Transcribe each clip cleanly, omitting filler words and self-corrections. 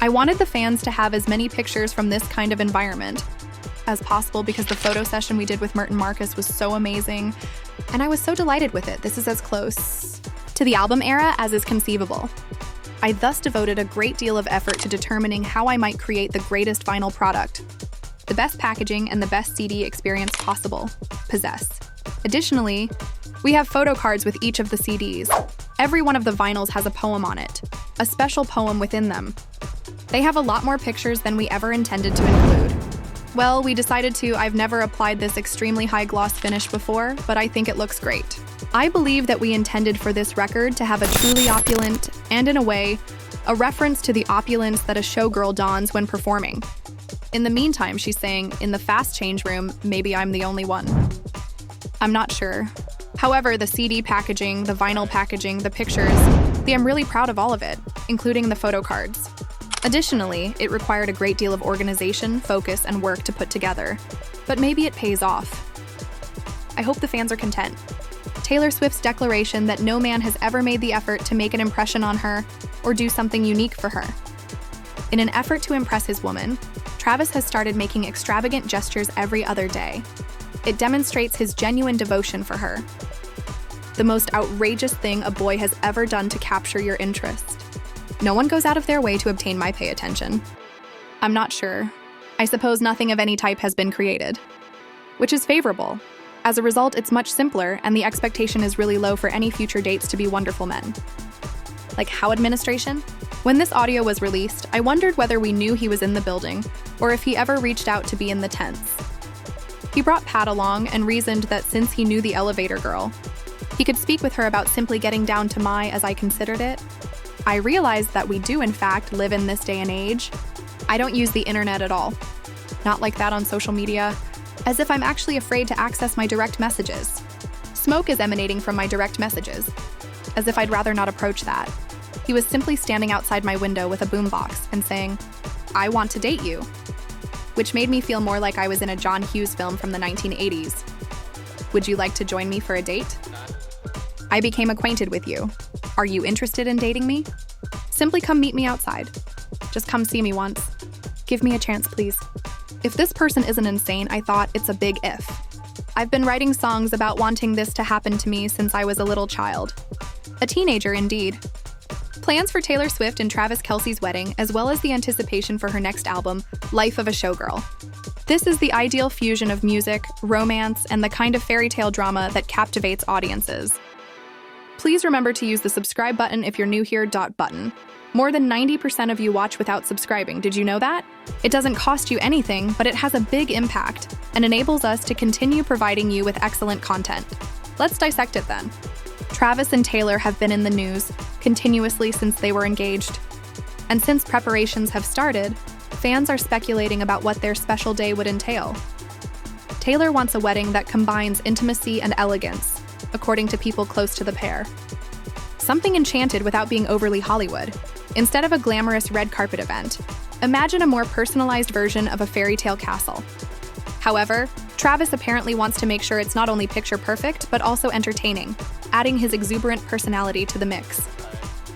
I wanted the fans to have as many pictures from this kind of environment as possible because the photo session we did with Mert and Marcus was so amazing, and I was so delighted with it. This is as close to the album era as is conceivable. I thus devoted a great deal of effort to determining how I might create the greatest vinyl product, the best packaging, and the best CD experience possible. Possess. Additionally, we have photo cards with each of the CDs. Every one of the vinyls has a poem on it, a special poem within them. They have a lot more pictures than we ever intended to include. Well, we decided to. I've never applied this extremely high gloss finish before, but I think it looks great. I believe that we intended for this record to have a truly opulent, and in a way, a reference to the opulence that a showgirl dons when performing. In the meantime, she's saying, in the fast change room, maybe I'm the only one. I'm not sure. However, the CD packaging, the vinyl packaging, the pictures, I'm really proud of all of it, including the photo cards. Additionally, it required a great deal of organization, focus, and work to put together, but maybe it pays off. I hope the fans are content. Taylor Swift's declaration that no man has ever made the effort to make an impression on her or do something unique for her. In an effort to impress his woman, Travis has started making extravagant gestures every other day. It demonstrates his genuine devotion for her. The most outrageous thing a boy has ever done to capture your interest. No one goes out of their way to obtain my pay attention. I'm not sure. I suppose nothing of any type has been created, which is favorable. As a result, it's much simpler, and the expectation is really low for any future dates to be wonderful men. Like how administration? When this audio was released, I wondered whether we knew he was in the building, or if he ever reached out to be in the tents. He brought Pat along and reasoned that since he knew the elevator girl, he could speak with her about simply getting down to my, as I considered it. I realized that we do, in fact, live in this day and age. I don't use the internet at all. Not like that on social media, as if I'm actually afraid to access my direct messages. Smoke is emanating from my direct messages, as if I'd rather not approach that. He was simply standing outside my window with a boombox and saying, "I want to date you," which made me feel more like I was in a John Hughes film from the 1980s. Would you like to join me for a date? I became acquainted with you. Are you interested in dating me? Simply come meet me outside. Just come see me once. Give me a chance, please. If this person isn't insane, I thought it's a big if. I've been writing songs about wanting this to happen to me since I was a little child. A teenager, indeed. Plans for Taylor Swift and Travis Kelce's wedding, as well as the anticipation for her next album, Life of a Showgirl. This is the ideal fusion of music, romance, and the kind of fairy tale drama that captivates audiences. Please remember to use the subscribe button if you're new here. Button. More than 90% of you watch without subscribing. Did you know that? It doesn't cost you anything, but it has a big impact and enables us to continue providing you with excellent content. Let's dissect it then. Travis and Taylor have been in the news continuously since they were engaged. And since preparations have started, fans are speculating about what their special day would entail. Taylor wants a wedding that combines intimacy and elegance, according to people close to the pair. Something enchanted without being overly Hollywood. Instead of a glamorous red carpet event, imagine a more personalized version of a fairy tale castle. However, Travis apparently wants to make sure it's not only picture perfect, but also entertaining, adding his exuberant personality to the mix.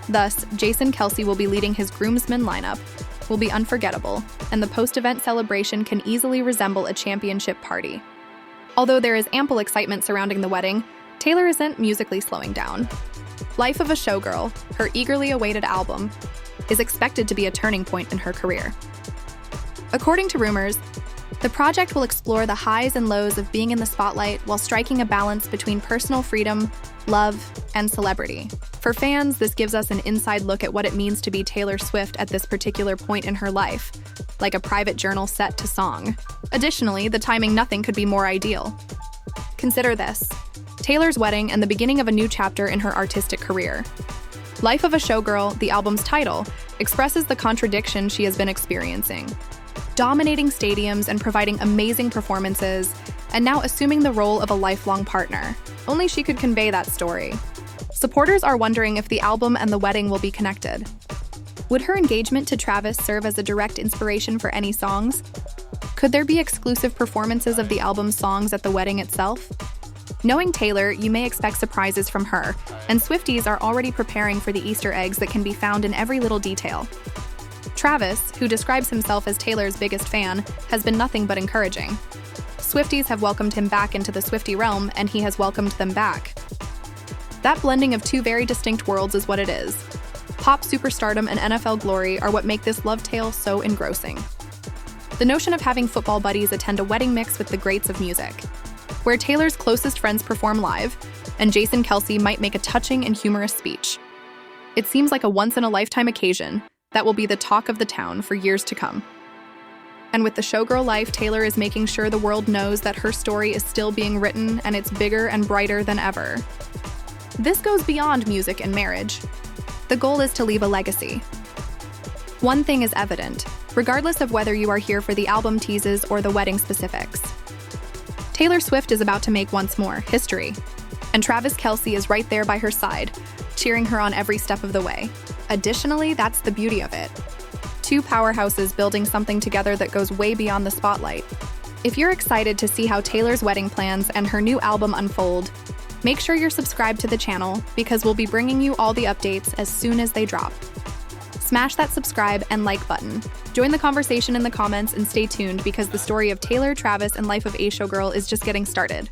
Thus, Jason Kelce will be leading his groomsmen lineup, will be unforgettable, and the post-event celebration can easily resemble a championship party. Although there is ample excitement surrounding the wedding, Taylor isn't musically slowing down. Life of a Showgirl, her eagerly awaited album, is expected to be a turning point in her career. According to rumors, the project will explore the highs and lows of being in the spotlight while striking a balance between personal freedom, love, and celebrity. For fans, this gives us an inside look at what it means to be Taylor Swift at this particular point in her life, like a private journal set to song. Additionally, the timing nothing could be more ideal. Consider this: Taylor's wedding and the beginning of a new chapter in her artistic career. Life of a Showgirl, the album's title, expresses the contradiction she has been experiencing. Dominating stadiums and providing amazing performances, and now assuming the role of a lifelong partner. Only she could convey that story. Supporters are wondering if the album and the wedding will be connected. Would her engagement to Travis serve as a direct inspiration for any songs? Could there be exclusive performances of the album's songs at the wedding itself? Knowing Taylor, you may expect surprises from her, and Swifties are already preparing for the Easter eggs that can be found in every little detail. Travis, who describes himself as Taylor's biggest fan, has been nothing but encouraging. Swifties have welcomed him back into the Swiftie realm, and he has welcomed them back. That blending of two very distinct worlds is what it is. Pop superstardom and NFL glory are what make this love tale so engrossing. The notion of having football buddies attend a wedding mix with the greats of music, where Taylor's closest friends perform live, and Jason Kelce might make a touching and humorous speech. It seems like a once-in-a-lifetime occasion that will be the talk of the town for years to come. And with the showgirl life, Taylor is making sure the world knows that her story is still being written and it's bigger and brighter than ever. This goes beyond music and marriage. The goal is to leave a legacy. One thing is evident, regardless of whether you are here for the album teases or the wedding specifics. Taylor Swift is about to make once more history, and Travis Kelce is right there by her side, cheering her on every step of the way. Additionally, that's the beauty of it. Two powerhouses building something together that goes way beyond the spotlight. If you're excited to see how Taylor's wedding plans and her new album unfold, make sure you're subscribed to the channel because we'll be bringing you all the updates as soon as they drop. Smash that subscribe and like button. Join the conversation in the comments and stay tuned because the story of Taylor, Travis, and Life of a Showgirl is just getting started.